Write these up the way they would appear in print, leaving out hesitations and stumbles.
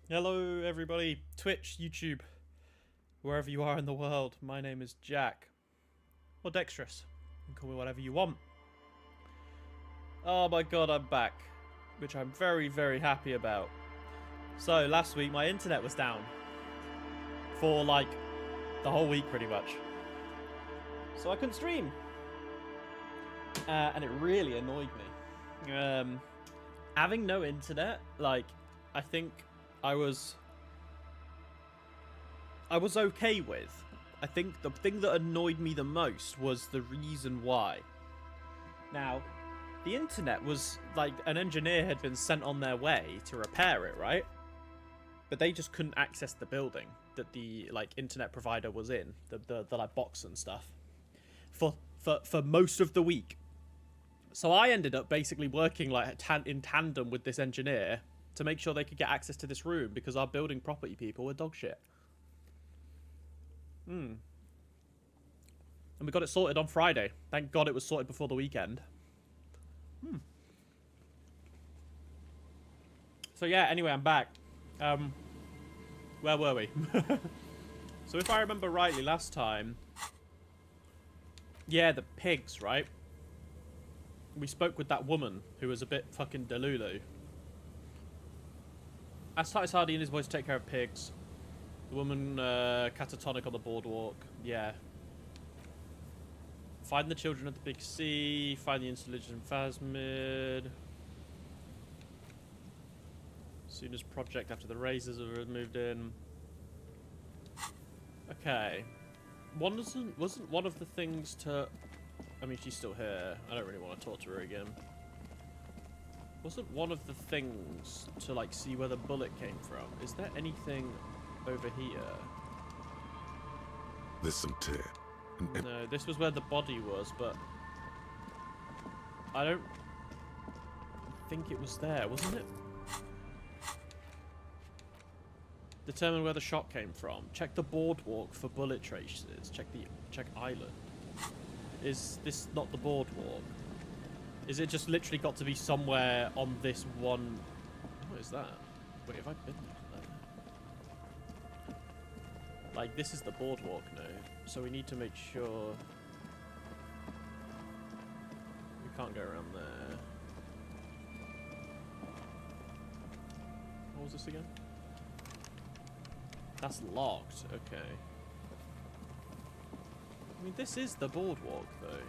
Hello, everybody. Twitch, YouTube, wherever you are in the world. My name is Jack. Or Dexterous. You can call me whatever you want. Oh my god, I'm back. Which I'm very, very happy about. So, last week my internet was down. For, like, the whole week, pretty much. So I couldn't stream. And it really annoyed me. Having no internet, like, I think I was okay with. I think the thing that annoyed me the most was the reason why. Now, the internet was like an engineer had been sent on their way to repair it, right? But they just couldn't access the building that the like internet provider was in, the like box and stuff, for most of the week. So I ended up basically working like in tandem with this engineer to make sure they could get access to this room because our building property people were dog shit. And we got it sorted on Friday. Thank God it was sorted before the weekend. So yeah, anyway, I'm back. Where were we? So if I remember rightly last time... Yeah, the pigs, right? We spoke with that woman who was a bit fucking delulu. Asked Titus Hardy and his boys to take care of pigs. The woman catatonic on the boardwalk. Yeah. Find the children of the big sea. Find the installation phasmid. Soon as project after the razors are moved in. Okay. Wasn't one of the things to... I mean, she's still here. I don't really want to talk to her again. Wasn't one of the things to, like, see where the bullet came from? Is there anything over here? There's some tear. No, this was where the body was, but... I don't think it was there, wasn't it? Determine where the shot came from. Check the boardwalk for bullet traces. Check island. Is this not the boardwalk? Is it just literally got to be somewhere on this one... What is that? Wait, have I been there? Like, this is the boardwalk now. So we need to make sure... We can't go around there. What was this again? That's locked. Okay. I mean, this is the boardwalk, though.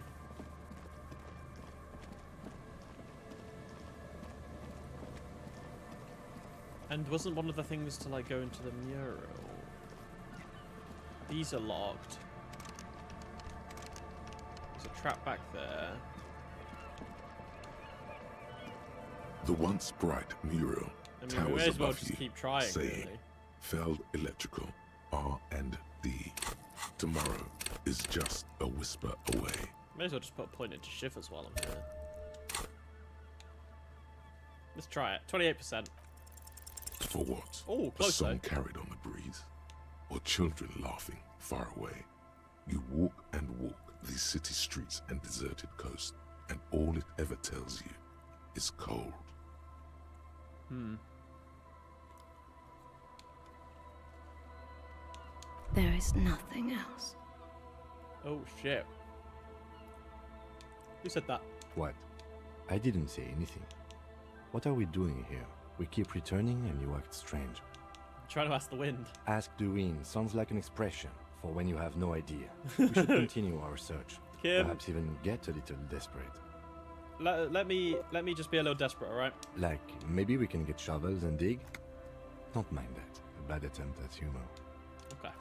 And wasn't one of the things to, like, go into the mural? These are locked. There's a trap back there. The once bright mural I mean, we towers may as well above just you, keep trying, saying, really. Feld Electrical, R&D. Tomorrow is just a whisper away. May as well just put a point into shivers while I'm here. Let's try it. 28%. For what? Oh, A close song though. carried on the breeze? Or children laughing far away? You walk and walk these city streets and deserted coast, and all it ever tells you is cold. There is nothing else. Oh, shit. Who said that? What? I didn't say anything. What are we doing here? We keep returning and you act strange. I'm trying to ask the wind. Ask the wind sounds like an expression for when you have no idea. We should continue our search. Kim. Perhaps even get a little desperate. Let me just be a little desperate, alright? Like, maybe we can get shovels and dig? Don't mind that. A bad attempt at humor. Okay.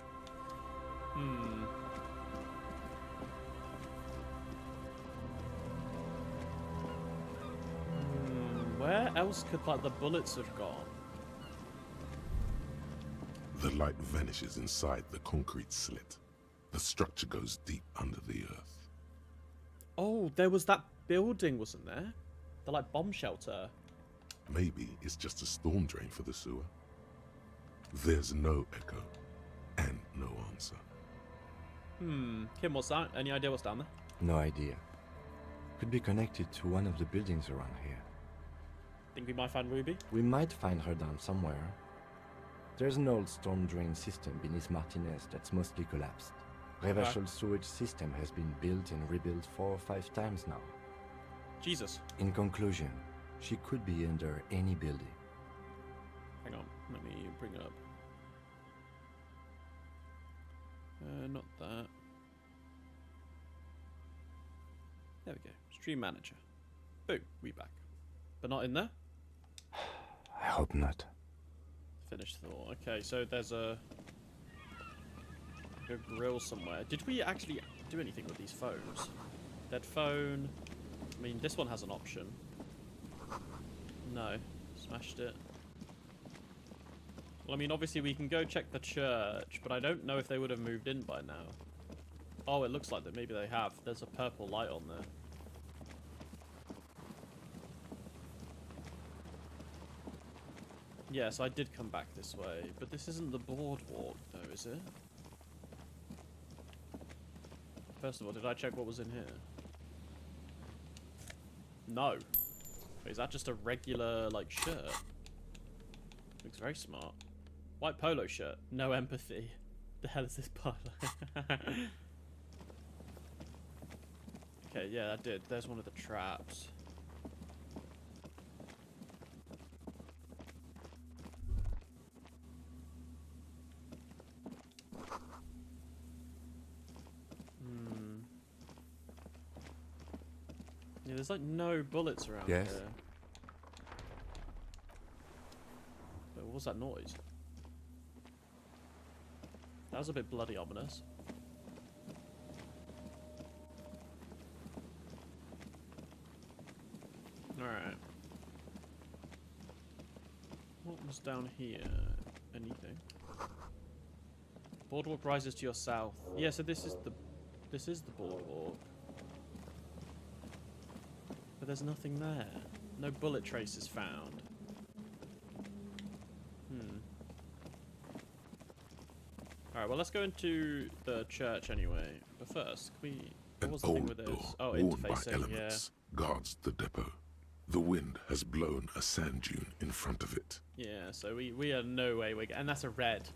Where else could, like, the bullets have gone? The light vanishes inside the concrete slit. The structure goes deep under the earth. Oh, there was that building, wasn't there? The, like, bomb shelter. Maybe it's just a storm drain for the sewer. There's no echo and no answer. Kim, what's that? Any idea what's down there? No idea. Could be connected to one of the buildings around here. Think we might find Ruby? We might find her down somewhere. There's an old storm drain system beneath Martinez that's mostly collapsed. Reversal sewage system has been built and rebuilt 4 or 5 times now. Jesus. In conclusion, she could be under any building. Hang on, let me bring it up. Not that. There we go. Stream manager. Boom, we back. But not in there? I hope not. Finished thought. Okay, so there's a grill somewhere. Did we actually do anything with these phones? Dead phone. I mean, this one has an option. No. Smashed it. Well, I mean, obviously we can go check the church, but I don't know if they would have moved in by now. Oh, it looks like that maybe they have. There's a purple light on there. Yes, I did come back this way, but this isn't the boardwalk, though, is it? First of all, did I check what was in here? No. Wait, is that just a regular, like, shirt? Looks very smart. White polo shirt. No empathy. The hell is this part? Okay, yeah, that did. There's one of the traps. Yeah, there's like no bullets around Yes. here. Wait, what was that noise? That was a bit bloody ominous. Alright. What was down here? Anything? Boardwalk rises to your south. Yeah, so this is the boardwalk. But there's nothing there. No bullet traces found. Alright, well let's go into the church anyway. But first, what was the thing with this? Oh, worn by interfacing, yeah. elements guards the depot. The wind has blown a sand dune in front of it. Yeah, so we are no way and that's a red.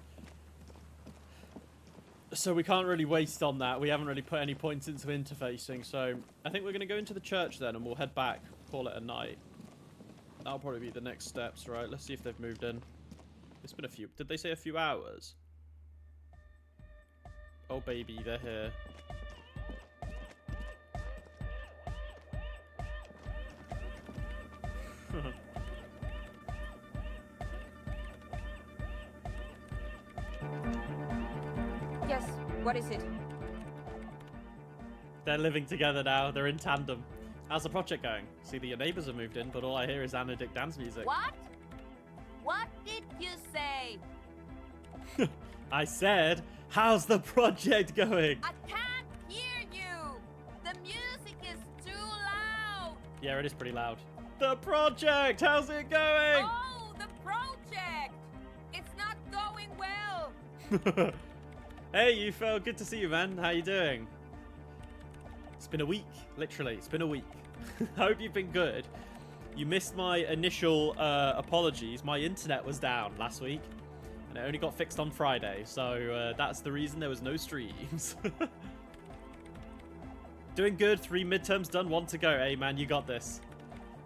So we can't really waste on that. We haven't really put any points into interfacing, so I think we're going to go into the church then and we'll head back, call it a night. That'll probably be the next steps, right? Let's see if they've moved in. It's been a few... Did they say a few hours? Oh baby, they're here. Yes, what is it? They're living together now. They're in tandem. How's the project going? See that your neighbors have moved in, but all I hear is Anna Dick dance music. What? What did you say? I said, how's the project going? I can't hear you! The music is too loud! Yeah, it is pretty loud. The project! How's it going? Oh, the project! It's not going well! Hey, you fell. Good to see you, man. How you doing? It's been a week. Literally, it's been a week. I hope you've been good. You missed my initial apologies. My internet was down last week, and it only got fixed on Friday, so that's the reason there was no streams. Doing good. 3 midterms done. 1 to go. Hey, man, you got this.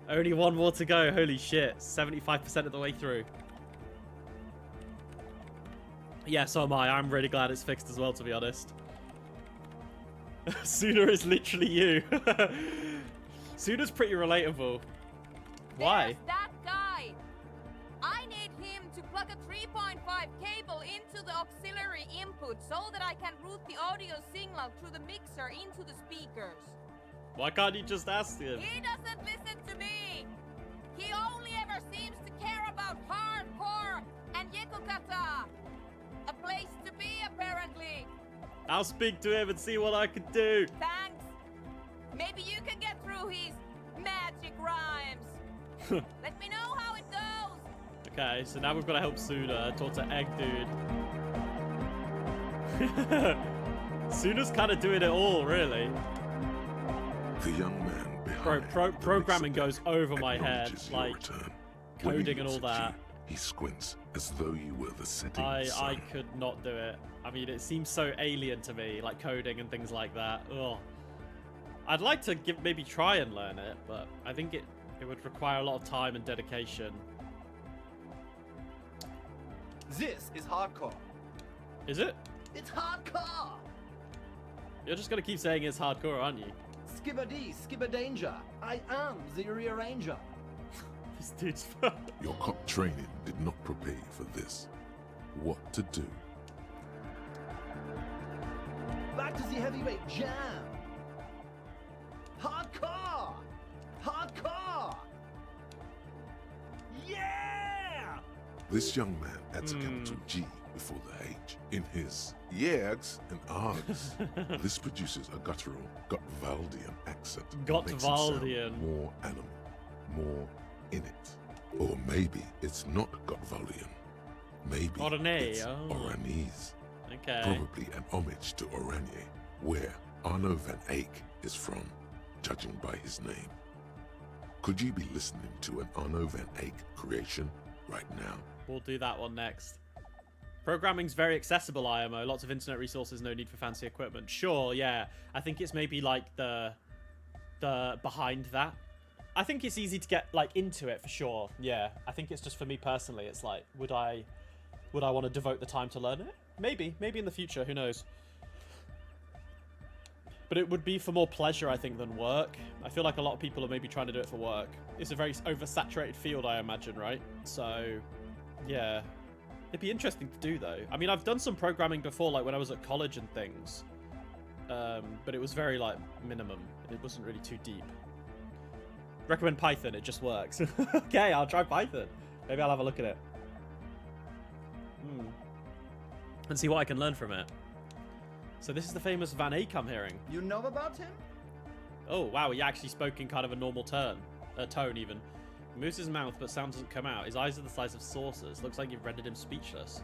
Only 1 more to go. Holy shit. 75% of the way through. Yeah, so am I. I'm really glad it's fixed as well, to be honest. Suna is literally you. Suna's pretty relatable. Why? There's that guy! I need him to plug a 3.5 cable into the auxiliary input so that I can route the audio signal through the mixer into the speakers. Why can't you just ask him? He doesn't listen to me! He only ever seems to care about hardcore and Yekokata! A place to be, apparently! I'll speak to him and see what I can do. Thanks! Maybe you can get through his magic rhymes! Let me know how it goes! Okay, so now we've got to help Suna talk to Egg Dude. Suna's kind of doing it all, really. The young man behind Programming goes over my head, like coding and all that. He squints as though you were the setting I sun. could not do it. I mean, it seems so alien to me, like coding and things like that. Ugh. I'd like to maybe try and learn it, but I think it would require a lot of time and dedication. This is hardcore. Is it? It's hardcore! You're just gonna keep saying it's hardcore, aren't you? Skibber-dee, skibber-danger. I am the rearranger. This dude's... Your cop training did not prepare you for this. What to do? Back to the heavyweight jam. Hardcore! Hardcore! Yeah! This young man adds a capital G before the H in his yeags and args. This produces a guttural Gotwaldian accent. that makes it sound Gotwaldian. more animal, more in it. Or maybe it's not Gotwaldian. Maybe Oranje, it's oh. Oranese. Okay. Probably an homage to Oranje, where Arno van Eyck is from, judging by his name. Could you be listening to an Arno van Eyck creation right now? We'll do that one next. Programming's very accessible, IMO. Lots of internet resources, no need for fancy equipment. Sure, yeah. I think it's maybe like the behind that. I think it's easy to get like into it for sure. Yeah. I think it's just for me personally, it's like, would I want to devote the time to learn it? Maybe in the future, who knows? But it would be for more pleasure, I think, than work. I feel like a lot of people are maybe trying to do it for work. It's a very oversaturated field, I imagine, right? So, yeah. It'd be interesting to do, though. I mean, I've done some programming before, like when I was at college and things. But it was very, like, minimum. It wasn't really too deep. Recommend Python, it just works. Okay, I'll try Python. Maybe I'll have a look at it. And see what I can learn from it. So this is the famous Van Eyck I'm hearing. You know about him? Oh, wow, he actually spoke in kind of a normal tone even. He moves his mouth, but sound doesn't come out. His eyes are the size of saucers. Looks like you've rendered him speechless.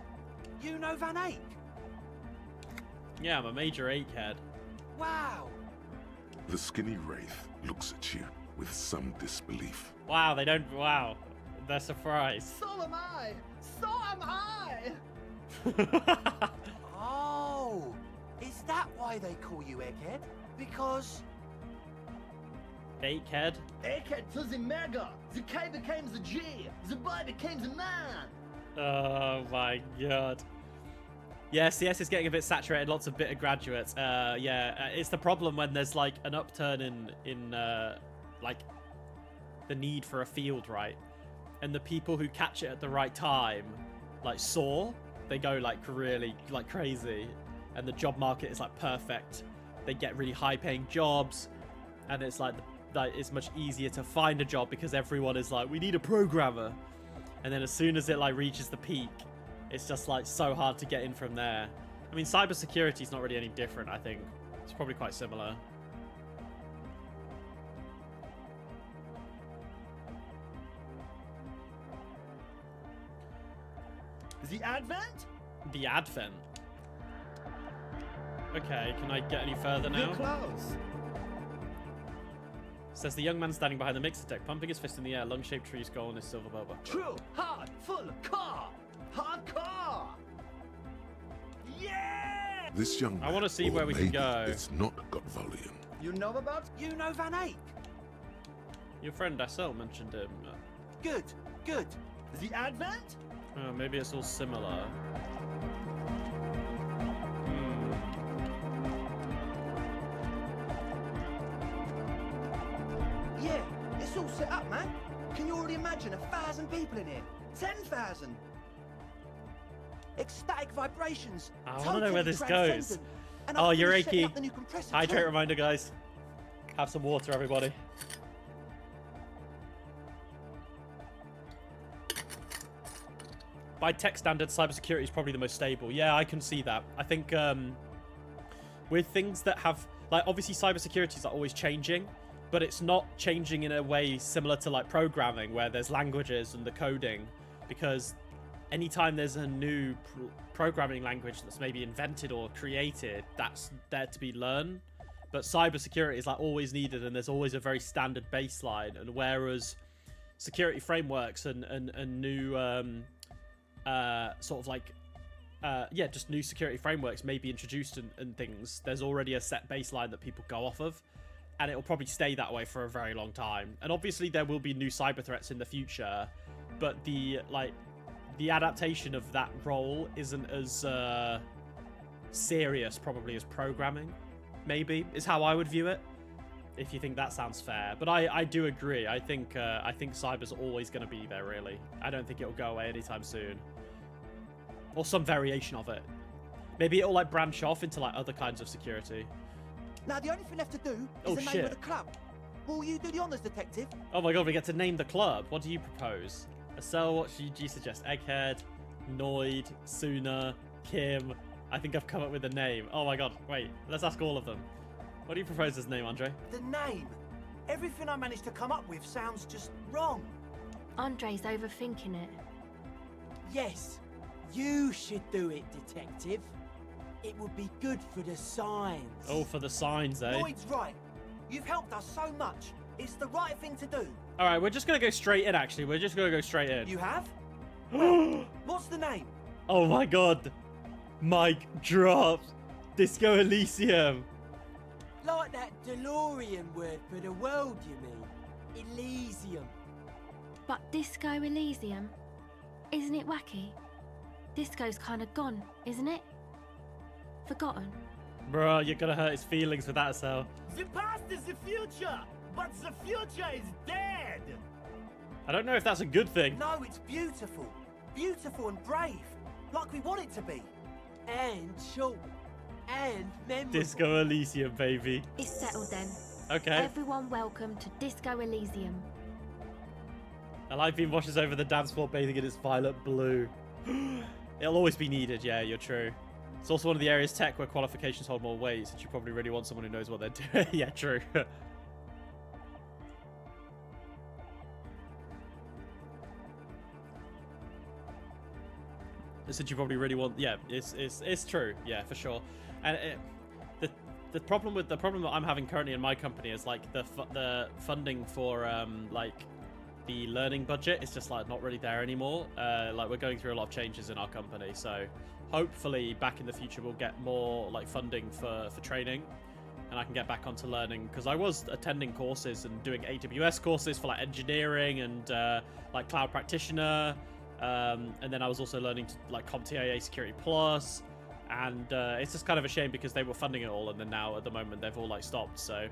You know Van Eyck? Yeah, I'm a major Eyck head. Wow. The skinny wraith looks at you with some disbelief. Wow, they're surprised. So am I! So am I! Oh, is that why they call you Egghead? Because... Egghead? Egghead to the mega! The K became the G! The boy became the man! Oh my god. Yeah, CS is getting a bit saturated. Lots of bitter graduates. It's the problem when there's like an upturn in like the need for a field, right? And the people who catch it at the right time, like soar. They go like really like crazy, and the job market is like perfect. They get really high-paying jobs, and it's like it's much easier to find a job because everyone is like, we need a programmer. And then as soon as it like reaches the peak, it's just like so hard to get in from there. I mean, cybersecurity is not really any different. I think it's probably quite similar. The Advent? The Advent. Okay, can I get any further now? You're close. Says the young man standing behind the mixer deck, pumping his fist in the air, lung-shaped tree skull on his silver boba. True, hard, full, car! Hardcore! Yeah! This young man, I wanna see or where we can maybe go. It's not Gotwaldian. You know about? you know Van Eyck? Your friend SL mentioned him. Good, good. The Advent? Maybe it's all similar. Yeah, it's all set up, man. Can you already imagine 1,000 people in here? 10,000. Ecstatic vibrations. I wanna know where this goes. transcendent. And Oh, I've you're finished setting achy. up the new compressor Hydrate too. reminder, guys. Have some water, everybody. By tech standards, cybersecurity is probably the most stable. Yeah, I can see that. I think with things that have, like, obviously cybersecurity is always changing, but it's not changing in a way similar to like programming, where there's languages and the coding, because anytime there's a new programming language that's maybe invented or created, that's there to be learned. But cybersecurity is like always needed, and there's always a very standard baseline. And whereas security frameworks and new sort of like just new security frameworks may be introduced and things, there's already a set baseline that people go off of, and it'll probably stay that way for a very long time. And obviously there will be new cyber threats in the future, but the adaptation of that role isn't as serious probably as programming, maybe, is how I would view it, if you think that sounds fair. But I do agree. I think cyber's always going to be there, really. I don't think it'll go away anytime soon. Or some variation of it. Maybe it'll like branch off into like other kinds of security. Now, the only thing left to do Oh, is the name shit. of the club. Will you do the honours, detective? Oh my god, we get to name the club. What do you propose? Estelle, what do you suggest? Egghead, Noid, Suna, Kim. I think I've come up with a name. Oh my god, wait, let's ask all of them. What do you propose as name, Andre? The name. Everything I managed to come up with sounds just wrong. Andre's overthinking it. Yes, you should do it, detective. It would be good for the signs. Oh, for the signs, eh? Lloyd's right. You've helped us so much. It's the right thing to do. Alright, we're just gonna go straight in, actually. We're just gonna go straight in. You have? Well, what's the name? Oh my god. Mic dropped. Disco Elysium. Like that DeLorean word for the world, you mean? Elysium. But Disco Elysium? Isn't it wacky? Disco's kind of gone, isn't it? Forgotten. Bro, you're gonna hurt his feelings with that, so. The past is the future, but the future is dead. I don't know if that's a good thing. No, it's beautiful. Beautiful and brave. Like we want it to be. And short. And memorable. Disco Elysium, baby. It's settled then. Okay. Everyone welcome to Disco Elysium. I like being washes over the dance floor bathing in its violet blue. It'll always be needed, yeah, you're true. It's also one of the areas tech where qualifications hold more weight, since you probably really want someone who knows what they're doing. Yeah, true. Since you probably really want, yeah, it's true, yeah, for sure. And the problem that I'm having currently in my company is like the funding for like the learning budget is just like not really there anymore. Like we're going through a lot of changes in our company, so hopefully back in the future we'll get more like funding for training, and I can get back onto learning, because I was attending courses and doing AWS courses for like engineering and like cloud practitioner. And then I was also learning to like CompTIA Security Plus, and it's just kind of a shame because they were funding it all, and then now at the moment they've all like stopped. So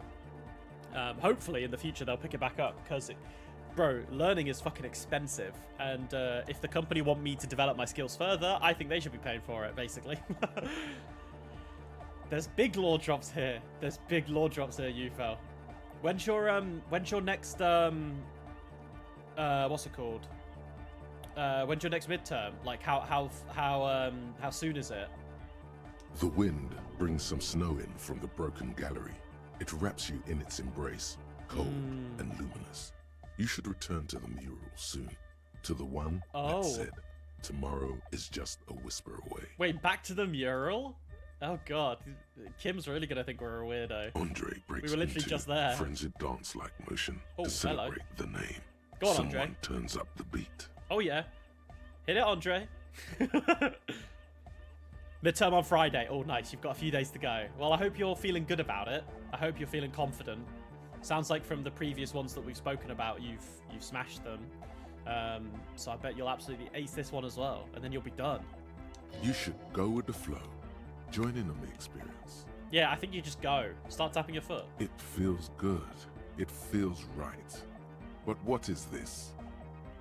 hopefully in the future they'll pick it back up, because bro, learning is fucking expensive, and if the company want me to develop my skills further, I think they should be paying for it, basically. There's big law drops here. There's big law drops here, UFL. When's your next what's it called? When's your next midterm? Like how soon is it? The wind brings some snow in from the broken gallery. It wraps you in its embrace, cold and luminous. You should return to the mural soon, to the one that said, tomorrow is just a whisper away. Wait, back to the mural? Oh god, Kim's really gonna think we're a weirdo. Andre breaks We were literally into just there. frenzied dance-like motion Oh, to hello. celebrate the name. Go on, Someone Andre. turns up the beat. Oh yeah, hit it, Andre. Midterm on Friday. Oh nice, you've got a few days to go. Well, I hope you're feeling good about it. I hope you're feeling confident. Sounds like from the previous ones that we've spoken about, you've smashed them. So I bet you'll absolutely ace this one as well, and then you'll be done. You should go with the flow. Join in on the experience. Yeah, I think you just go. Start tapping your foot. It feels good. It feels right. But what is this?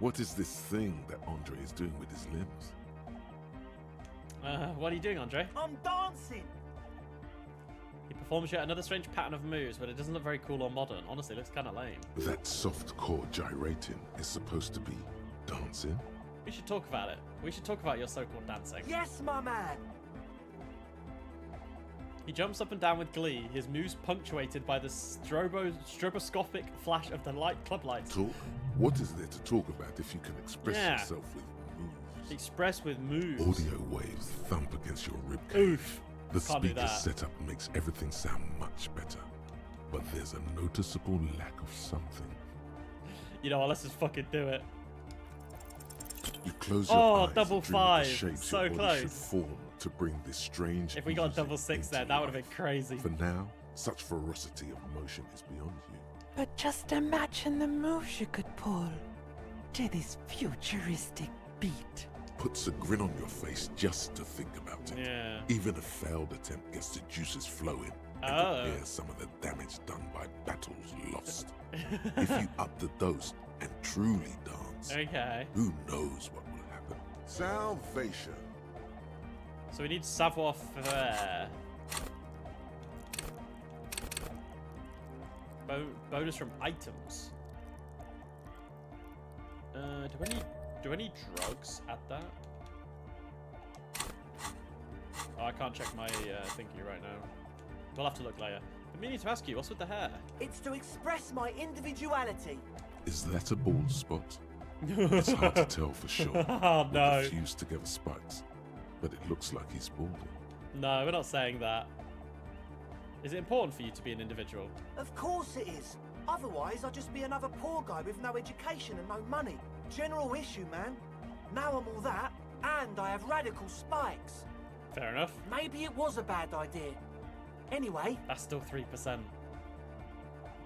What is this thing that Andre is doing with his limbs? What are you doing, Andre? I'm dancing. He performs yet another strange pattern of moves, but it doesn't look very cool or modern. Honestly, it looks kind of lame. That soft core gyrating is supposed to be dancing? We should talk about it. We should talk about your so-called dancing. Yes, my man. He jumps up and down with glee, his moves punctuated by the stroboscopic flash of the club lights. Talk? What is there to talk about if you can express Yeah. yourself with moves? Express with moves. Audio waves thump against your ribcage. Oof. The Can't do speaker that. setup makes everything sound much better. But there's a noticeable lack of something. You know what? Let's just fucking do it. You close your Oh, eyes double and dream of five. the shapes So your body should close. form to bring this strange If we got music double six into there, that would have life. been crazy. For now, such ferocity of motion is beyond you. But just imagine the moves you could pull to this futuristic beat. Puts a grin on your face just to think about it. Yeah. Even a failed attempt gets the juices flowing and Oh. repairs some of the damage done by battles lost. If you up the dose and truly dance, Okay. who knows what will happen? Salvation. So we need savoir-faire. Bonus from items. Do I need drugs at that? Oh, I can't check my thingy right now. We'll have to look later. But meaning to ask you, what's with the hair? It's to express my individuality. Is that a bald spot? It's hard to tell for sure. Oh With no. the fused together spikes, but it looks like he's balding. No, we're not saying that. Is it important for you to be an individual? Of course it is. Otherwise, I'd just be another poor guy with no education and no money. General issue, man. Now I'm all that, and I have radical spikes. Fair enough. Maybe it was a bad idea. Anyway, That's still 3%.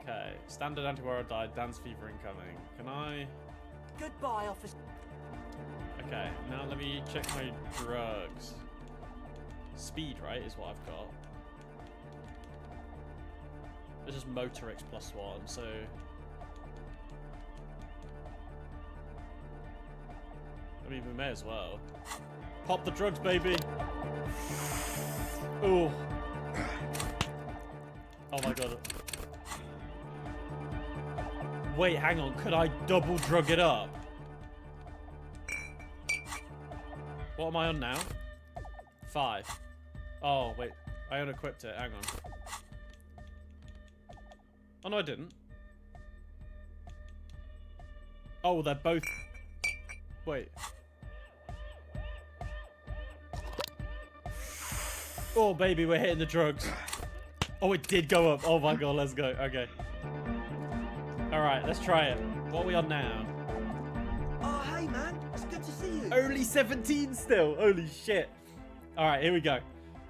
Okay. Standard antiviral died. Dance fever incoming. Can I... goodbye, officer. Okay. Now let me check my drugs. Speed, right, is what I've got. This is Motorix +1, so... I mean, we may as well. Pop the drugs, baby! Ooh. Oh my god. Wait, hang on. Could I double drug it up? What am I on now? 5. Oh, wait. I unequipped it. Hang on. Oh, no, I didn't. Oh, they're both... Wait. Oh, baby, we're hitting the drugs. Oh, it did go up. Oh, my God, let's go. Okay. All right, let's try it. What are we on now? Oh, hey, man. It's good to see you. Only 17 still. Holy shit. All right, here we go.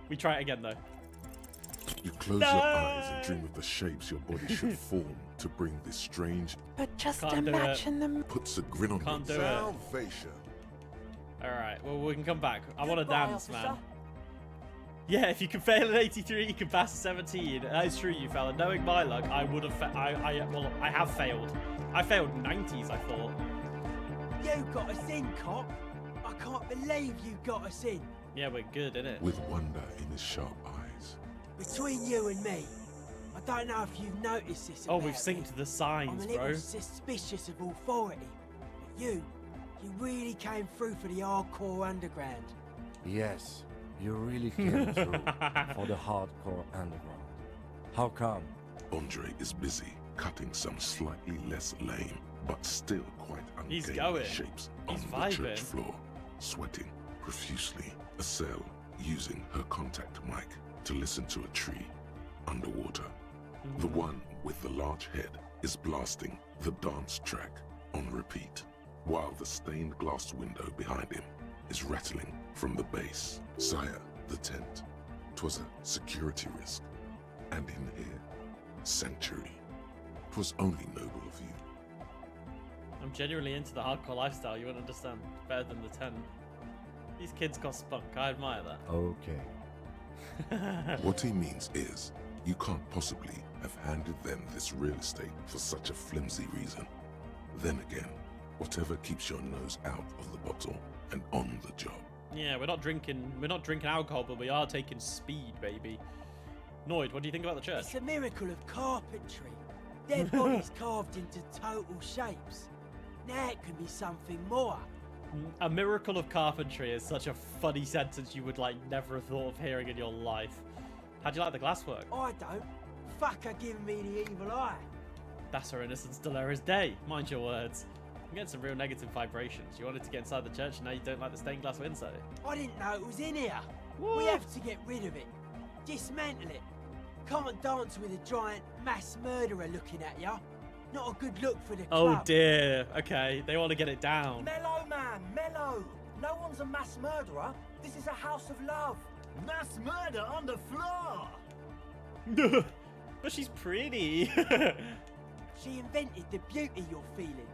We try it again, though. You close your eyes and dream of the shapes your body should form to bring this strange... But just Can't do it. imagine the Puts a grin on Can't your do it. Salvation. All right, well, we can come back. I want to Goodbye, dance, officer. man. Yeah, if you can fail an 83, you can pass a 17. That is true, you fella. Knowing my luck, I would have... well, I have failed. I failed 90s, I thought. You got us in, cop. I can't believe you got us in. Yeah, we're good, innit? With wonder in his sharp eyes. Between you and me, I don't know if you've noticed this. Oh, about we've synced me. the I'm signs, a little bro. suspicious of authority. But you really came through for the hardcore underground. Yes, you really came through for the hardcore underground. How come? Andre is busy cutting some slightly less lame, but still quite He's ungainly going. shapes He's on the church vibing. floor, sweating profusely. Estelle using her contact mic to listen to a tree underwater. The one with the large head is blasting the dance track on repeat, while the stained glass window behind him is rattling from the bass. Sire, the tent. 'Twas a security risk. And in here, sanctuary. 'Twas only noble of you. I'm genuinely into the hardcore lifestyle, you wouldn't understand. Better than the 10. These kids got spunk, I admire that. Okay. What he means is, you can't possibly have handed them this real estate for such a flimsy reason. Then again, whatever keeps your nose out of the bottle and on the job. Yeah, we're not drinking alcohol, but we are taking speed, baby. Noid, what do you think about the church? It's a miracle of carpentry. Dead bodies carved into total shapes. Now it can be something more. A miracle of carpentry is such a funny sentence you would like never have thought of hearing in your life. How'd you like the glasswork? I don't. Fuck her giving me the evil eye. That's her innocence Dolores Day. Mind your words. I'm getting some real negative vibrations. You wanted to get inside the church and now you don't like the stained glass window. I didn't know it was in here. What? We have to get rid of it. Dismantle it. Can't dance with a giant mass murderer looking at ya. Not a good look for the Oh club. dear. Okay, they want to get it down. Mellow, man, mellow. No one's a mass murderer. This is a house of love. Mass murder on the floor! But she's pretty. She invented the beauty you're feeling.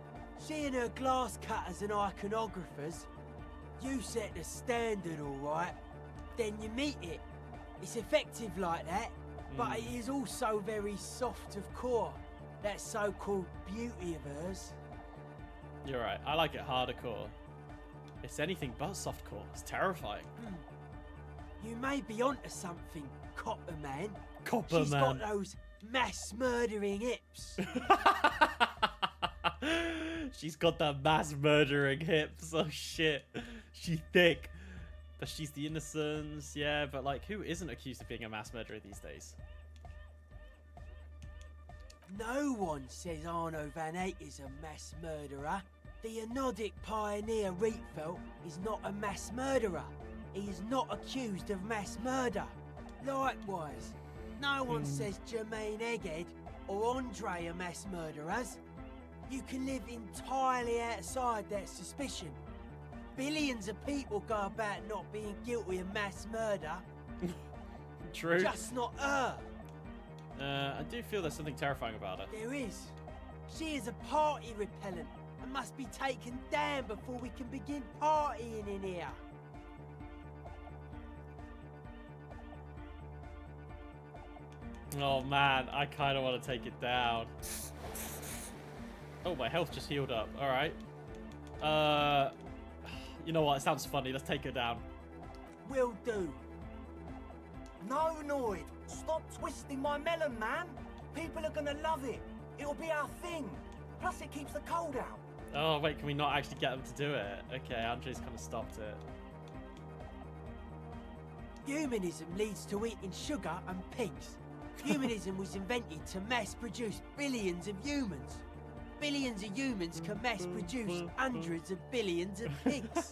She and her glass cutters and iconographers. You set the standard, alright. Then you meet it. It's effective like that, but it is also very soft of core. That so-called beauty of hers. You're right. I like it hardcore. It's anything but softcore. It's terrifying. You may be onto something, Copper Man. Copper She's Man. got those mass murdering hips. She's got the mass murdering hips. Oh shit. She's thick. But she's the innocence. Yeah, but like, who isn't accused of being a mass murderer these days? No one says Arno van Eyck is a mass murderer. The Anodic pioneer Rietveld is not a mass murderer. He is not accused of mass murder. Likewise, no one says Jermaine Egghead or Andre are mass murderers. You can live entirely outside that suspicion. Billions of people go about not being guilty of mass murder. True. Just not her. I do feel there's something terrifying about her. There is. She is a party repellent and must be taken down before we can begin partying in here. Oh man, I kind of want to take it down. Oh, my health just healed up. All right. You know what? It sounds funny. Let's take her down. Will do. No, Noid. Stop twisting my melon, man. People are gonna love it. It'll be our thing. Plus, it keeps the cold out. Oh wait, can we not actually get them to do it? Okay, Andre's kind of stopped it. Humanism leads to eating sugar and pigs. Humanism was invented to mass produce billions of humans. Billions of humans can mass produce hundreds of billions of pigs.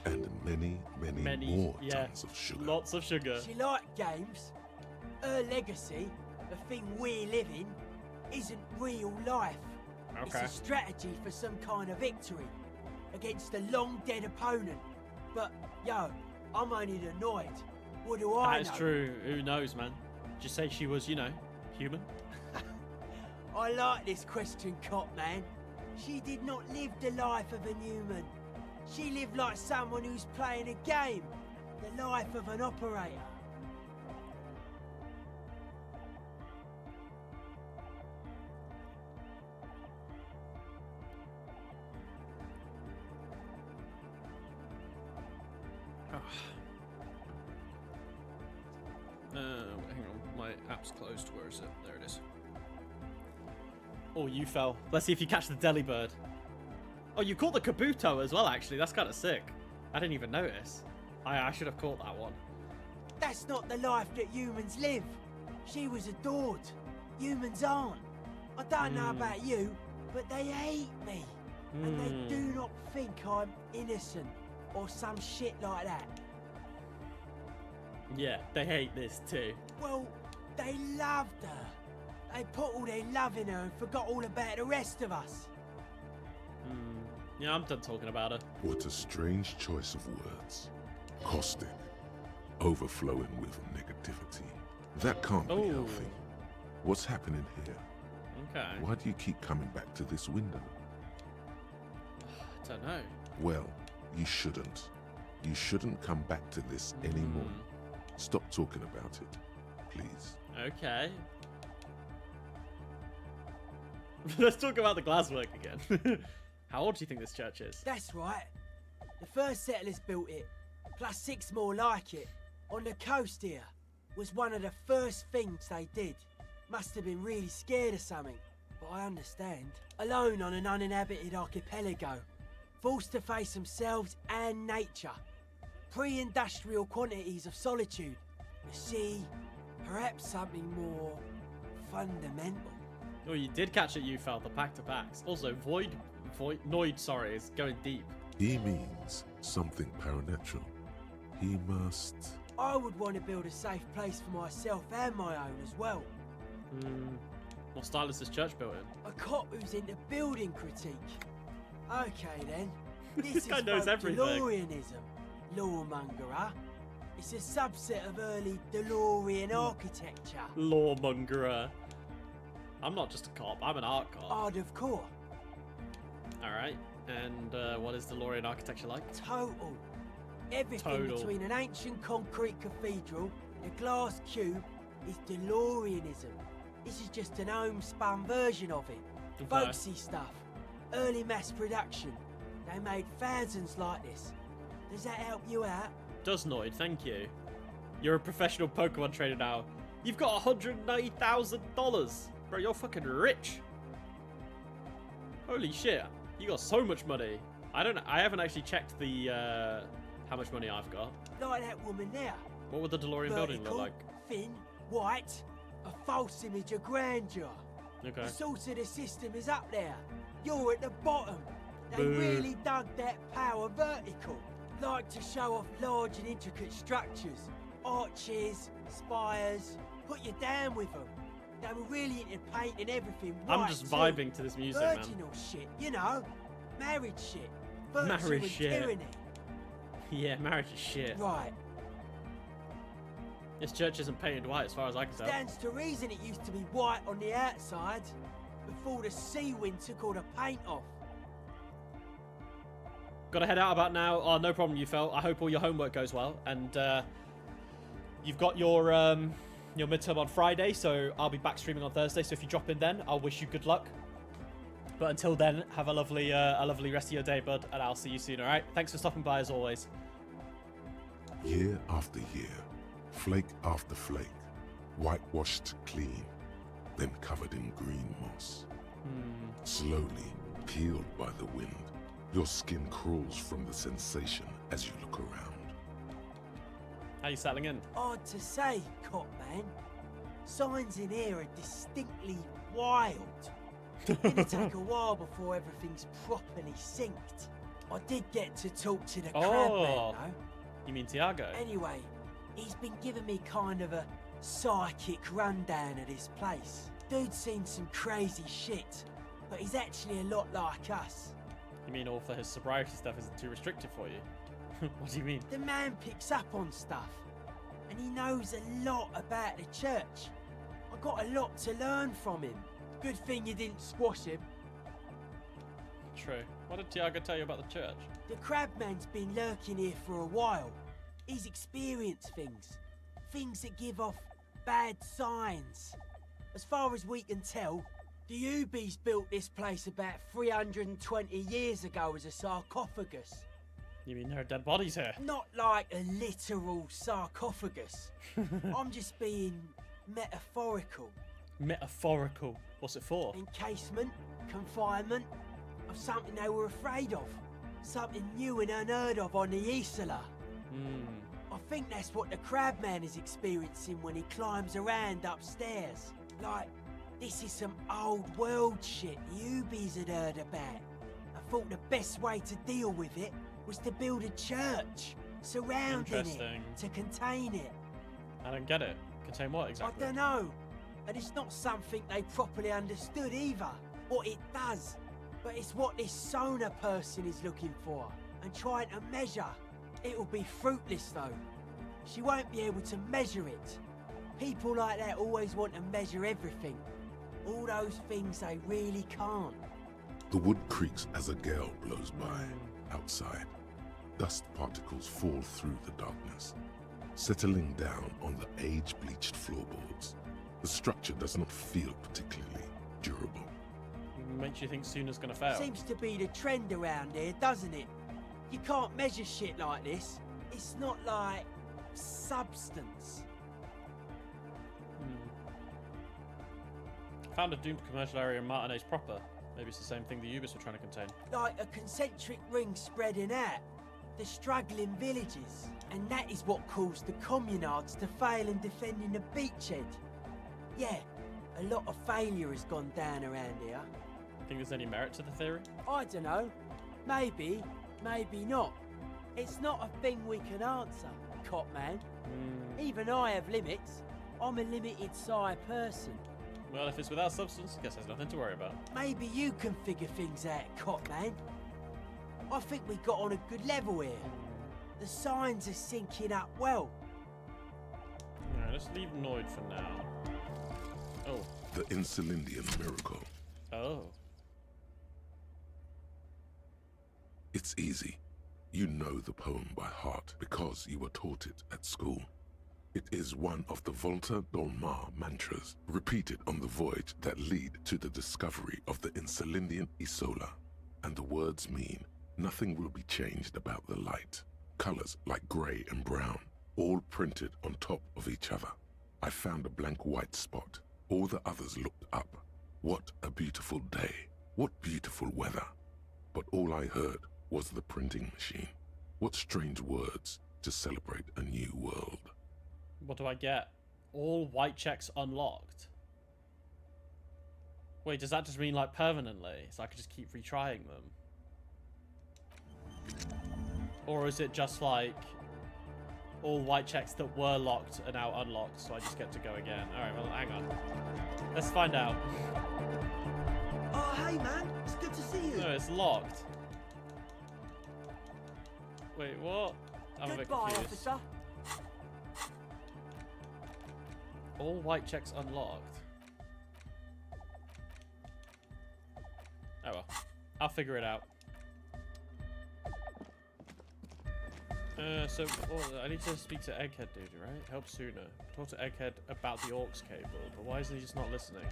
And many, many more tons of sugar. Lots of sugar. She liked games. Her legacy, the thing we live in, isn't real life. Okay. It's a strategy for some kind of victory against a long dead opponent. But yo, I'm only annoyed. What do I know? That is true. Who knows, man? Just say she was, you know, human. I like this question, Cop Man. She did not live the life of a human. She lived like someone who's playing a game. The life of an operator. Hang on, my app's closed. Where is it? There it is. Oh, you fell. Let's see if you catch the deli bird. Oh, you caught the Kabuto as well, actually. That's kind of sick. I didn't even notice. I should have caught that one. That's not the life that humans live. She was adored. Humans aren't. I don't know about you, but they hate me. And they do not think I'm innocent or some shit like that. Yeah, they hate this too. Well, they loved her. They put all their love in her and forgot all about the rest of us. Yeah, I'm done talking about her. What a strange choice of words. Caustic. Overflowing with negativity. That can't be healthy. What's happening here? Okay. Why do you keep coming back to this window? I don't know. Well, you shouldn't. You shouldn't come back to this anymore. Stop talking about it, please. Okay. Let's talk about the glasswork again. How old do you think this church is? That's right. The first settlers built it, plus 6 more like it, on the coast here. Was one of the first things they did. Must have been really scared of something, but I understand. Alone on an uninhabited archipelago, forced to face themselves and nature. Pre-industrial quantities of solitude. You see, perhaps something more fundamental. Oh, you did catch it, you fell, the back-to-backs. Also, Noid, sorry, is going deep. He means something paranatural. He must... I would want to build a safe place for myself and my own as well. What style is this church built in? A cop who's into building critique. Okay then. This guy is knows folk everything. DeLoreanism. Lawmonger, huh? It's a subset of early DeLorean architecture. Lawmonger. I'm not just a cop, I'm an art cop. Art of core. Alright, and what is DeLorean architecture like? Total. Everything Total. between an ancient concrete cathedral and a glass cube is DeLoreanism. This is just an homespun version of it. Okay. Folksy stuff. Early mass production. They made thousands like this. Does that help you out? Does Noid, thank you. You're a professional Pokemon trainer now. You've got $190,000. Bro, you're fucking rich. Holy shit. You got so much money. I haven't actually checked the how much money I've got. Like that woman there. What would the DeLorean building look Vertical, like? thin, white, a false image of grandeur. Okay. The source of the system is up there. You're at the bottom. They Boo. really dug that power vertical. Like to show off large and intricate structures. Arches, spires. Put you down with them. They were really into painting everything white. I'm just too. vibing to this music, man. Virginal shit, you know. Marriage shit. Virtue Marriage and shit. tyranny. Yeah, marriage is shit. Right. This church isn't painted white as far as I can tell. Stands to reason it used to be white on the outside before the sea wind took all the paint off. Gotta head out about now. Oh, no problem, you fell. I hope all your homework goes well. And you've got your midterm on Friday, so I'll be back streaming on Thursday. So if you drop in then, I'll wish you good luck. But until then, have a lovely rest of your day, bud, and I'll see you soon, alright? Thanks for stopping by as always. Year after year, flake after flake, whitewashed clean, then covered in green moss. Slowly peeled by the wind, your skin crawls from the sensation as you look around. How you settling in? Hard to say, cop man. Signs in here are distinctly wild. It'll take a while before everything's properly synced. I did get to talk to the crab man, though. You mean Tiago? Anyway, he's been giving me kind of a psychic rundown of this place. Dude's seen some crazy shit, but he's actually a lot like us. You mean all for his sobriety stuff isn't too restrictive for you? What do you mean? The man picks up on stuff, and he knows a lot about the church. I got a lot to learn from him. Good thing you didn't squash him. True. What did Tiago tell you about the church? The crabman's been lurking here for a while. He's experienced things. Things that give off bad signs. As far as we can tell, the Ubies built this place about 320 years ago as a sarcophagus. You mean there are dead bodies here? Not like a literal sarcophagus. I'm just being metaphorical. Metaphorical. What's it for? Encasement, confinement, of something they were afraid of. Something new and unheard of on the Isla. I think that's what the crabman is experiencing when he climbs around upstairs. Like, this is some old world shit the Ubies had heard about. I thought the best way to deal with it was to build a church surrounding it Interesting. to contain it. I don't get it. Contain what exactly? I don't know. And it's not something they properly understood either, what it does. But it's what this sonar person is looking for and trying to measure. It'll be fruitless though. She won't be able to measure it. People like that always want to measure everything. All those things they really can't. The wood creaks as a gale blows by outside. Dust particles fall through the darkness, settling down on the age-bleached floorboards. The structure does not feel particularly durable. Makes you think Suna's gonna fail. Seems to be the trend around here, doesn't it? You can't measure shit like this. It's not like substance. Found a doomed commercial area in Martinez proper. Maybe it's the same thing the Ubis were trying to contain. Like a concentric ring spreading out. The struggling villages. And that is what caused the communards to fail in defending the beachhead. Yeah, a lot of failure has gone down around here. Think there's any merit to the theory? I don't know. Maybe, maybe not. It's not a thing we can answer, cop man. Even I have limits. I'm a limited size person. Well, if it's without substance, I guess there's nothing to worry about. Maybe you can figure things out, Cop Man. I think we got on a good level here. The signs are syncing up well. Alright, let's leave Noid for now. Oh. The Insulindian miracle. Oh. It's easy. You know the poem by heart because you were taught it at school. It is one of the Volta Dolmar mantras repeated on the voyage that lead to the discovery of the Insulindian Isola. And the words mean, nothing will be changed about the light. Colors like grey and brown, all printed on top of each other. I found a blank white spot. All the others looked up. What a beautiful day. What beautiful weather. But all I heard was the printing machine. What strange words to celebrate a new world. What do I get? All white checks unlocked. Wait, does that just mean like permanently? So I could just keep retrying them? Or is it just like all white checks that were locked are now unlocked, so I just get to go again? Alright, well, hang on. Let's find out. Oh, hey, man. It's good to see you. No, it's locked. Wait, what? I'm a bit Goodbye, confused. officer. All white checks unlocked. Oh well. I'll figure it out. So I need to speak to Egghead dude, right? Help sooner. Talk to Egghead about the aux cable, but why isn't he just not listening?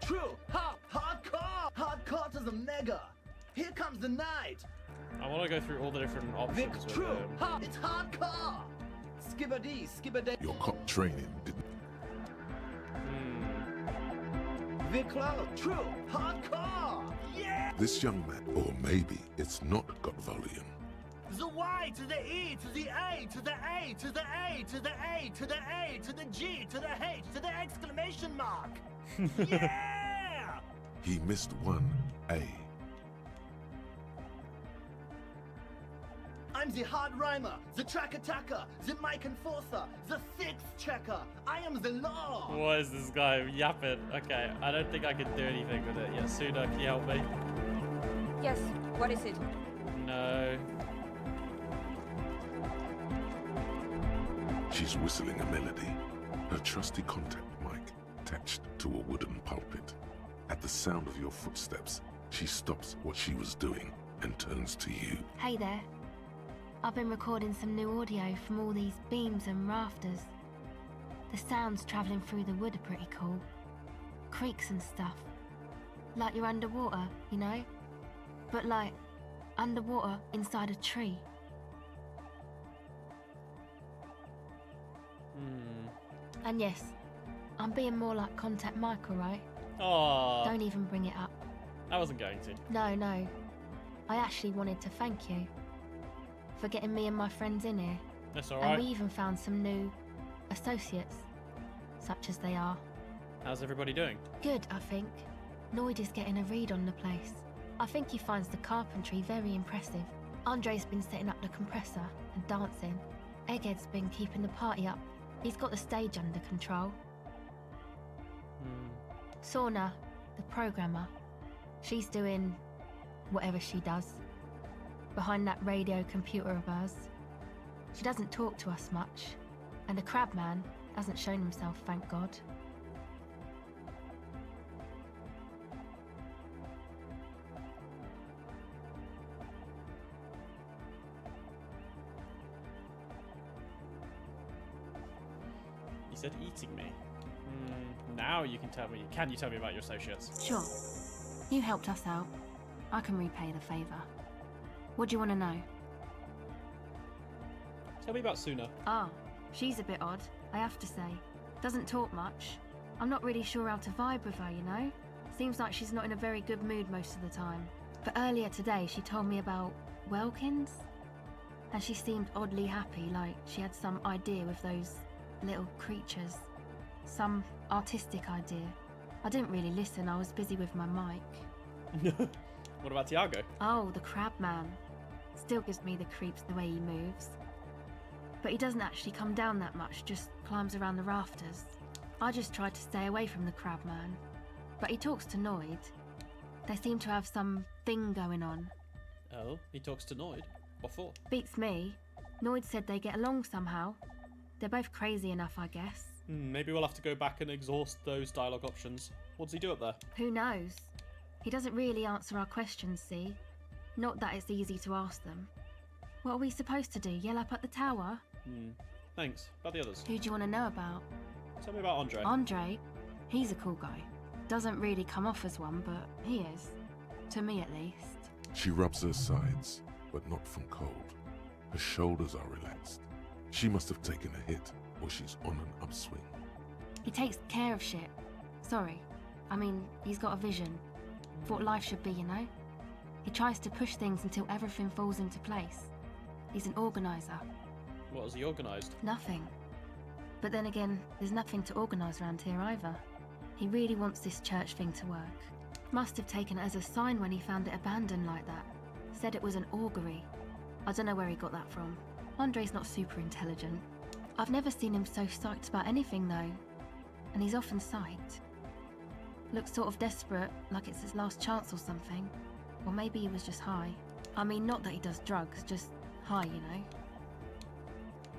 True. Hardcore. Hardcore to the mega. Here comes the night. I want to go through all the different options with True. him. It's hardcore. Skibbity, skibbity. Your cop training didn't... True. Hardcore. Yeah. This young man, or maybe it's not got volume. The Y to the E to the A to the A to the A to the A to the A to the G to the H to the exclamation mark. Yeah! He missed one A. I'm the hard rhymer, the track attacker, the mic enforcer, the sixth checker. I am the law. What is this guy yapping? Okay, I don't think I can do anything with it. Yeah, Suna, can you help me? Yes, what is it? No. She's whistling a melody, her trusty contact mic attached to a wooden pulpit. At the sound of your footsteps, she stops what she was doing and turns to you. Hey there. I've been recording some new audio from all these beams and rafters. The sounds travelling through the wood are pretty cool. Creaks and stuff. Like you're underwater, you know? But like, underwater inside a tree. And yes, I'm being more like Contact Mike, alright? Aww. Don't even bring it up. I wasn't going to. No. I actually wanted to thank you for getting me and my friends in here. That's And alright. we even found some new associates, such as they are. How's everybody doing? Good, I think. Noid is getting a read on the place. I think he finds the carpentry very impressive. Andre's been setting up the compressor and dancing. Egghead's been keeping the party up. He's got the stage under control. Sauna, the programmer, she's doing whatever she does behind that radio computer of hers. She doesn't talk to us much, and the Crabman hasn't shown himself, thank God. You said eating me. Now you can tell me. Can you tell me about your associates? Sure. You helped us out. I can repay the favour. What do you want to know? Tell me about Suna. Ah, she's a bit odd, I have to say. Doesn't talk much. I'm not really sure how to vibe with her, you know? Seems like she's not in a very good mood most of the time. But earlier today she told me about Welkins. And she seemed oddly happy, like she had some idea with those little creatures. Some artistic idea. I didn't really listen, I was busy with my mic. What about Tiago? Oh, the crab man. Still gives me the creeps the way he moves. But he doesn't actually come down that much, just climbs around the rafters. I just tried to stay away from the crab man. But he talks to Noid. They seem to have some thing going on. Oh, he talks to Noid? What for? Beats me. Noid said they get along somehow. They're both crazy enough, I guess. Maybe we'll have to go back and exhaust those dialogue options. What does he do up there? Who knows? He doesn't really answer our questions, see? Not that it's easy to ask them. What are we supposed to do? Yell up at the tower? Thanks. About the others? Who do you want to know about? Tell me about Andre. Andre? He's a cool guy. Doesn't really come off as one, but he is. To me, at least. She rubs her sides, but not from cold. Her shoulders are relaxed. She must have taken a hit, or she's on an upswing. He takes care of shit. Sorry. I mean, he's got a vision. For what life should be, you know? He tries to push things until everything falls into place. He's an organiser. What has he organised? Nothing. But then again, there's nothing to organise around here either. He really wants this church thing to work. Must have taken it as a sign when he found it abandoned like that. Said it was an augury. I don't know where he got that from. Andre's not super intelligent. I've never seen him so psyched about anything though. And he's often psyched. Looks sort of desperate, like it's his last chance or something. Or maybe he was just high. I mean, not that he does drugs, just high, you know?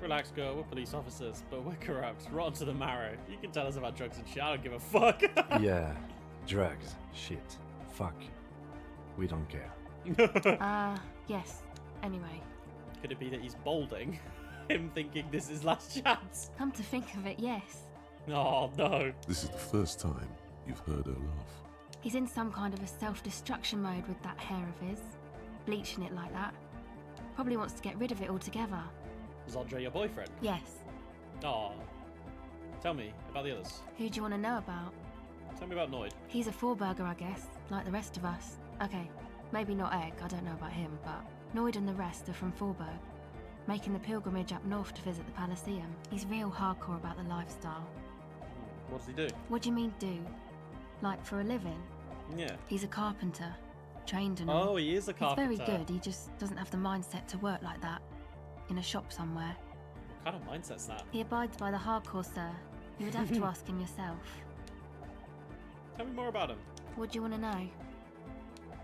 Relax, girl. We're police officers, but we're corrupt. Rotten to the marrow. You can tell us about drugs and shit. I don't give a fuck. Yeah, drugs, shit, fuck. We don't care. Yes. Anyway. Could it be that he's balding? Him thinking this is last chance? Come to think of it, yes. Oh, no. This is the first time you've heard her laugh. He's in some kind of a self-destruction mode with that hair of his. Bleaching it like that. Probably wants to get rid of it altogether. Is Andre your boyfriend? Yes. Oh. Tell me about the others. Who do you want to know about? Tell me about Noid. He's a four-burger, I guess, like the rest of us. Okay, maybe not Egg, I don't know about him, but Noid and the rest are from Forberg, making the pilgrimage up north to visit the Palaceum. He's real hardcore about the lifestyle. What does he do? What do you mean, do? Like, for a living? Yeah. He's a carpenter, trained and all. Oh, he is a carpenter. He's very good, he just doesn't have the mindset to work like that. In a shop somewhere. What kind of mindset's that? He abides by the hardcore, sir. You would have to ask him yourself. Tell me more about him. What do you want to know?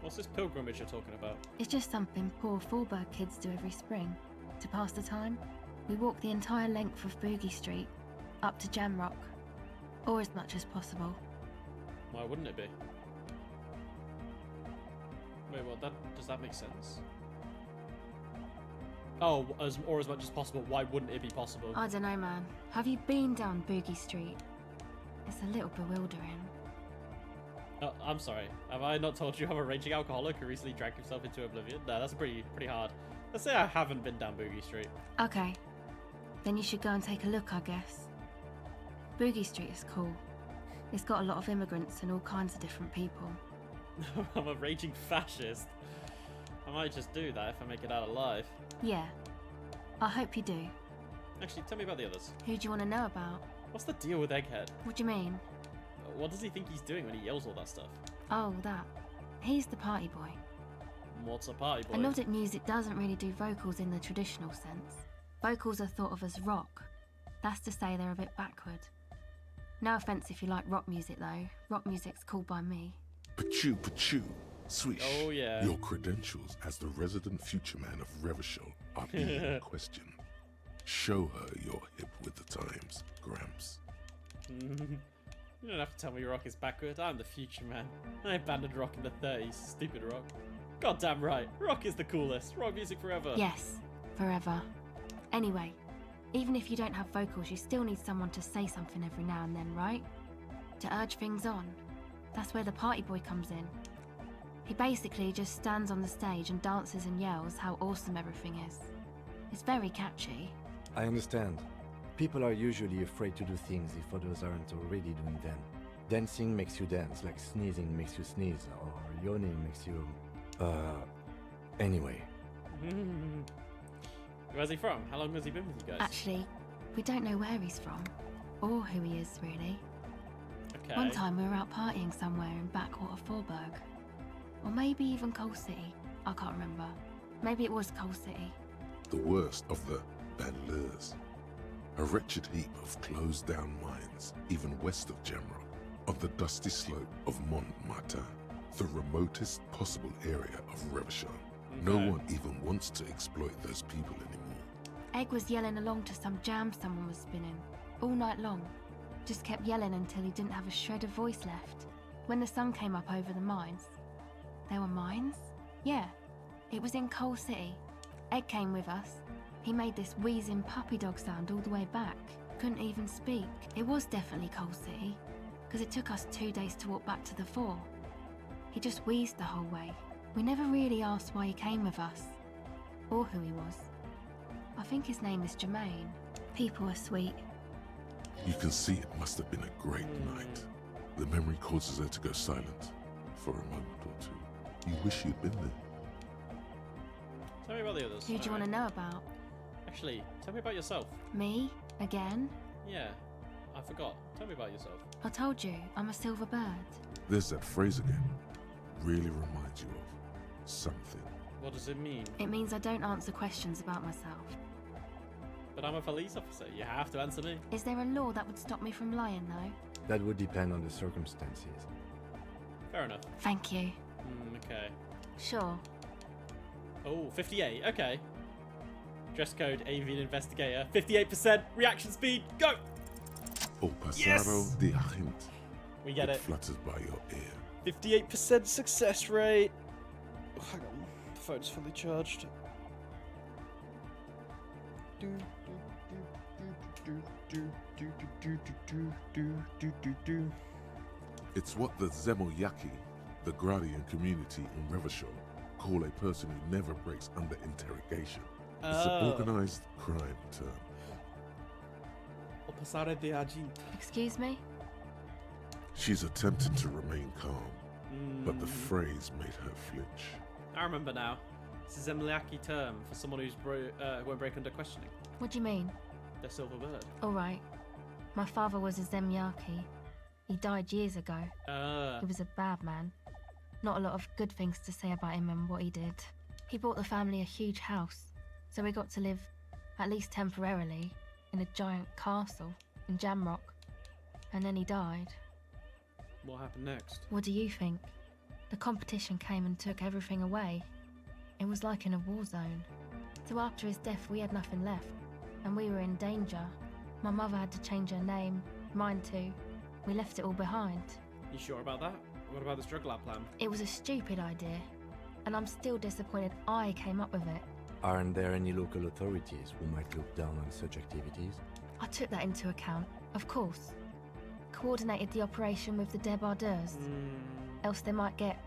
What's this pilgrimage you're talking about? It's just something poor Forberg kids do every spring. To pass the time, we walk the entire length of Boogie Street, up to Jamrock. Or as much as possible. Why wouldn't it be? Wait, what? Does that make sense? Oh, as much as possible. Why wouldn't it be possible? I don't know, man. Have you been down Boogie Street? It's a little bewildering. Oh, I'm sorry. Have I not told you I'm a raging alcoholic who recently drank himself into oblivion? No, that's pretty hard. Let's say I haven't been down Boogie Street. Okay. Then you should go and take a look, I guess. Boogie Street is cool. It's got a lot of immigrants and all kinds of different people. I'm a raging fascist. I might just do that if I make it out alive. Yeah. I hope you do. Actually, tell me about the others. Who do you want to know about? What's the deal with Egghead? What do you mean? What does he think he's doing when he yells all that stuff? Oh, that. He's the party boy. What's a party boy? Melodic music doesn't really do vocals in the traditional sense. Vocals are thought of as rock. That's to say they're a bit backward. No offence if you like rock music though. Rock music's cool by me. Pachoo, pachoo, swish. Oh, yeah. Your credentials as the resident future man of Revachol are being questioned. Show her you're hip with the times, Gramps. You don't have to tell me rock is backward. I'm the future man. I abandoned rock in the 30s. Stupid rock. Goddamn right. Rock is the coolest. Rock music forever. Yes, forever. Anyway, even if you don't have vocals, you still need someone to say something every now and then, right? To urge things on. That's where the party boy comes in. He basically just stands on the stage and dances and yells how awesome everything is. It's very catchy. I understand. People are usually afraid to do things if others aren't already doing them. Dancing makes you dance, like sneezing makes you sneeze, or yawning makes you... Anyway. Where's he from? How long has he been with you guys? Actually, we don't know where he's from. Or who he is, really. Okay. One time we were out partying somewhere in backwater Forberg. Or maybe even Coal City. I can't remember. Maybe it was Coal City. The worst of the bandlers. A wretched heap of closed-down mines, even west of Jamrock, on the dusty slope of Montmartin, the remotest possible area of Revachol. No one even wants to exploit those people anymore. Egg was yelling along to some jam someone was spinning, all night long. Just kept yelling until he didn't have a shred of voice left. When the sun came up over the mines... There were mines? Yeah, it was in Coal City. Egg came with us. He made this wheezing puppy dog sound all the way back. Couldn't even speak. It was definitely Coal City, because it took us 2 days to walk back to the fort. He just wheezed the whole way. We never really asked why he came with us, or who he was. I think his name is Jermaine. People are sweet. You can see it must have been a great night. The memory causes her to go silent for a moment or two. You wish you'd been there. Tell me about the others. Who do you want to know about? Actually, tell me about yourself. Me? Again? Yeah, I forgot. Tell me about yourself. I told you, I'm a silver bird. There's that phrase again. Really reminds you of something. What does it mean? It means I don't answer questions about myself. But I'm a police officer. You have to answer me. Is there a law that would stop me from lying, though? That would depend on the circumstances. Fair enough. Thank you. Okay. Sure. Oh, 58. Okay. Dress code, avian investigator. 58% reaction speed. Go! O pasado Yes! de agente. We get it. Flutters by your ear. 58% success rate. Oh, hang on. The phone's fully charged. It's what the Zemoyaki, the Gradian community in Revachol, call a person who never breaks under interrogation. It's an organized crime term. O pasare de agente. Excuse me? She's attempting to remain calm, but the phrase made her flinch. I remember now. It's a Zemliaki term for someone who won't break under questioning. What do you mean? They're silver bird. All right. My father was a Zemyaki. He died years ago. He was a bad man. Not a lot of good things to say about him and what he did. He bought the family a huge house, so we got to live, at least temporarily, in a giant castle in Jamrock. And then he died. What happened next? What do you think? The competition came and took everything away. It was like in a war zone. So after his death, we had nothing left, and we were in danger. My mother had to change her name, mine too. We left it all behind. You sure about that? What about this drug lab plan? It was a stupid idea, and I'm still disappointed I came up with it. Aren't there any local authorities who might look down on such activities? I took that into account, of course. Coordinated the operation with the débardeurs, else they might get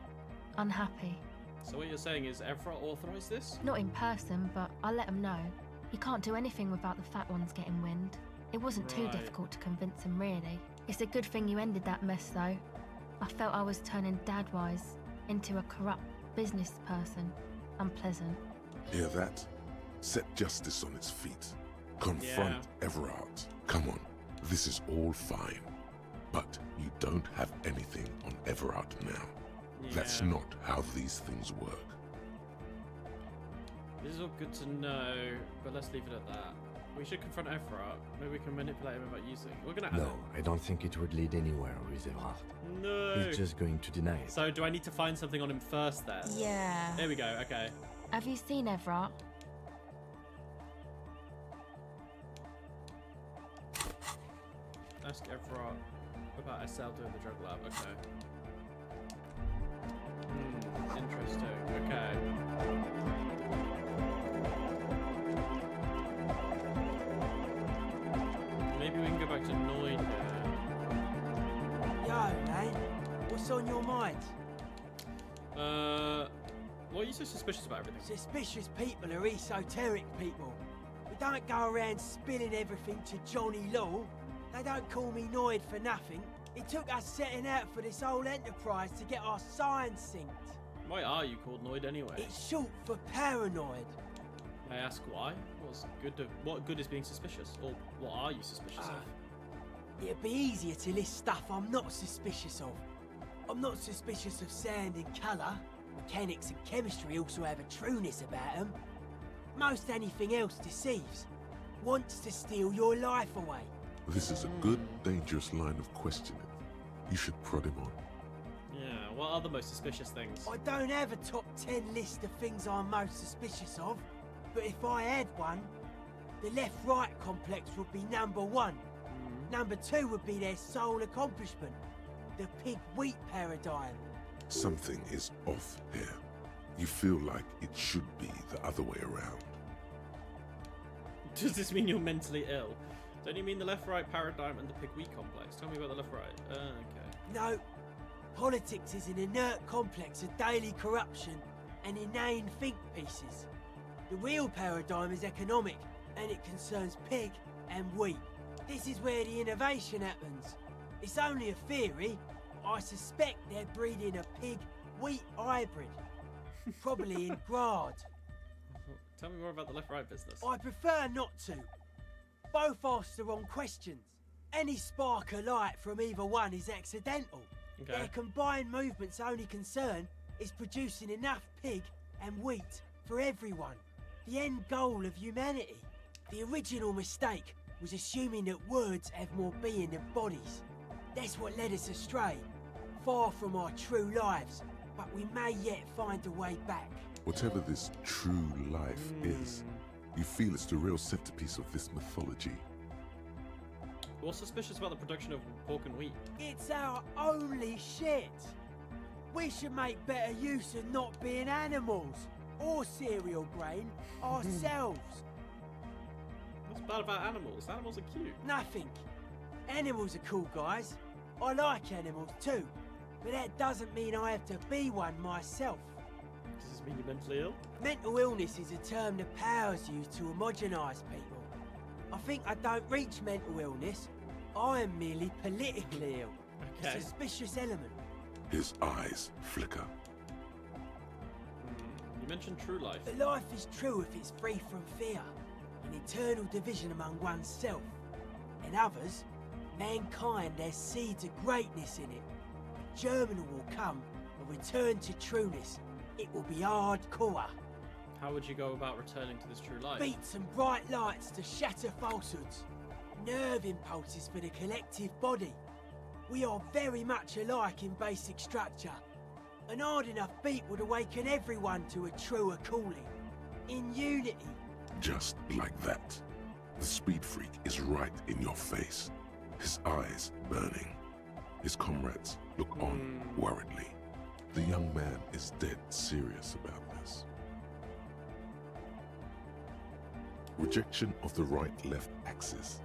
unhappy. So what you're saying is Evra authorised this? Not in person, but I let them know. You can't do anything without the fat ones getting wind. It wasn't too Right. difficult to convince them, really. It's a good thing you ended that mess, though. I felt I was turning Dadwise into a corrupt business person. Unpleasant. Hear that? Set justice on its feet. Confront Everard. Come on, this is all fine. But you don't have anything on Everard now. That's Yeah. not how these things work. This is all good to know, but let's leave it at that. We should confront Efrat. Maybe we can manipulate him about using. We're gonna add No, I don't think it would lead anywhere with Everard. it. No. He's just going to deny it. So do I need to find something on him first then? Yeah. There we go. Okay. Have you seen Everard? Ask Efrat about SL doing the drug lab. Okay. Interesting. Okay. Maybe we can go back to Noid here. Yo, man, what's on your mind? Why are you so suspicious about everything? Suspicious people are esoteric people. We don't go around spilling everything to Johnny Law. They don't call me Noid for nothing. It took us setting out for this whole enterprise to get our signs synced. Why are you called Noid anyway? It's short for paranoid. I ask why? What good is being suspicious? Or what are you suspicious of? It'd be easier to list stuff I'm not suspicious of. I'm not suspicious of sound and colour. Mechanics and chemistry also have a trueness about them. Most anything else deceives. wants to steal your life away. This is a good, dangerous line of questioning. You should prod him on. Yeah, what are the most suspicious things? I don't have a top 10 list of things I'm most suspicious of, but if I had one, the left-right complex would be number 1. Number 2 would be their sole accomplishment, the pig-wheat paradigm. Something is off here. You feel like it should be the other way around. Does this mean you're mentally ill? Don't you mean the left-right paradigm and the pig-wheat complex? Tell me about the left-right. Okay. No, politics is an inert complex of daily corruption and inane think pieces. The real paradigm is economic, and it concerns pig and wheat. This is where the innovation happens. It's only a theory. I suspect they're breeding a pig-wheat hybrid. Probably in Grad. Tell me more about the left-right business. I prefer not to. Both ask the wrong questions. Any spark of light from either one is accidental. Okay. Their combined movement's only concern is producing enough pig and wheat for everyone. The end goal of humanity. The original mistake was assuming that words have more being than bodies. That's what led us astray. Far from our true lives, but we may yet find a way back. Whatever this true life is, you feel it's the real centerpiece of this mythology. What's suspicious about the production of pork and wheat? It's our only shit. We should make better use of not being animals or cereal grain ourselves. What's bad about animals? Animals are cute. Nothing. Animals are cool, guys. I like animals too, but that doesn't mean I have to be one myself. Does this mean you're mentally ill? Mental illness is a term the powers use to homogenise people. I think I don't reach mental illness. I am merely politically ill. Okay. A suspicious element. His eyes flicker. You mentioned true life. But life is true if it's free from fear, an eternal division among oneself. In others, mankind has seeds of greatness in it. A germinal will come, a return to trueness. It will be hardcore. How would you go about returning to this true life? Beats and bright lights to shatter falsehoods. Nerve impulses for the collective body. We are very much alike in basic structure. An hard enough beat would awaken everyone to a truer calling. In unity. Just like that. The speed freak is right in your face. His eyes burning. His comrades look on worriedly. The young man is dead serious about this. Rejection of the right-left axis.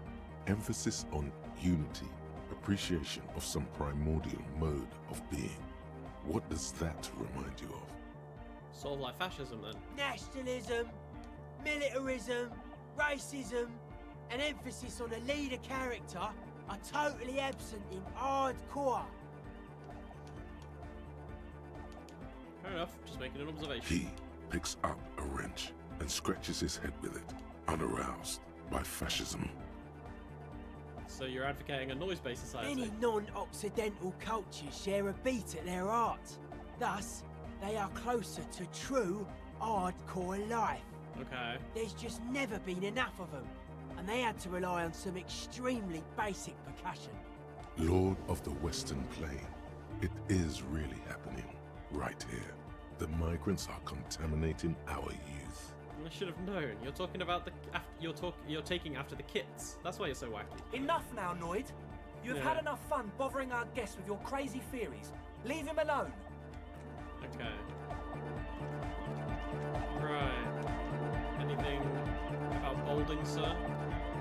Emphasis on unity. Appreciation of some primordial mode of being. What does that remind you of? Sort of like fascism then. Nationalism, militarism, racism, an emphasis on a leader character are totally absent in hardcore. Fair enough, just making an observation. He picks up a wrench and scratches his head with it, unaroused by fascism. So you're advocating a noise-based society? Many non-Occidental cultures share a beat at their art. Thus, they are closer to true hardcore life. Okay. There's just never been enough of them, and they had to rely on some extremely basic percussion. Lord of the Western Plain, it is really happening right here. The migrants are contaminating our youth. I should have known. You're talking about the you're taking after the kits. That's why you're so wacky. Enough now, Noid. You have Yeah. had enough fun bothering our guest with your crazy theories. Leave him alone. Okay. Right. Anything about balding, sir?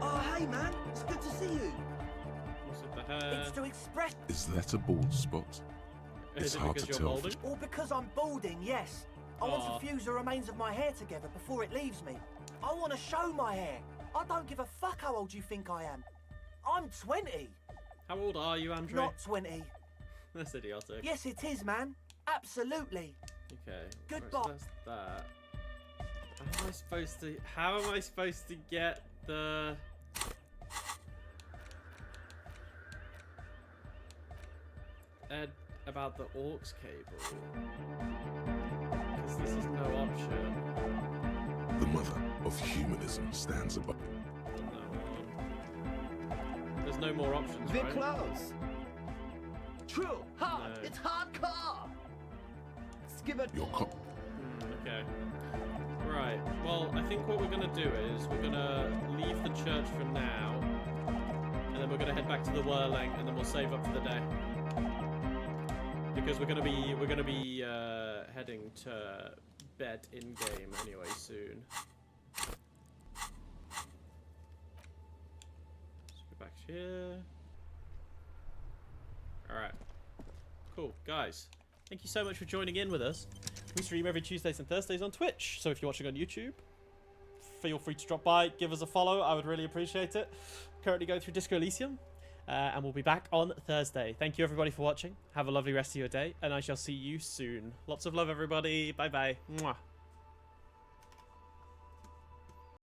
Oh, hey, man. It's good to see you. What's with the hair? It's to express, Is that a bald spot? Is It's it hard because to you're tell. balding? or because I'm balding, yes. I want Aw. to fuse the remains of my hair together before it leaves me. I want to show my hair. I don't give a fuck how old you think I am. I'm 20, How old are you, Andre? not 20. That's idiotic. Yes, it is, man. Absolutely. Okay. Goodbye. Right, so that's that. How am I supposed to get the... about the aux cable? Because this is no option. The mother of humanism stands above. No. no more options, We're right? close. True. Hard. No. It's hardcore. Skip it. Your co- Okay. Right. Well, I think what we're gonna do is we're gonna leave the church for now, and then we're gonna head back to the Whirling, and then we'll save up for the day because we're gonna be heading to bed in game anyway soon. Let's go back here. All right. Cool, guys. Thank you so much for joining in with us. We stream every Tuesdays and Thursdays on Twitch, so if you're watching on YouTube, feel free to drop by, give us a follow. I would really appreciate it. Currently going through Disco Elysium, and we'll be back on Thursday. Thank you everybody for watching. Have a lovely rest of your day, and I shall see you soon. Lots of love, everybody. Bye bye. Mwah.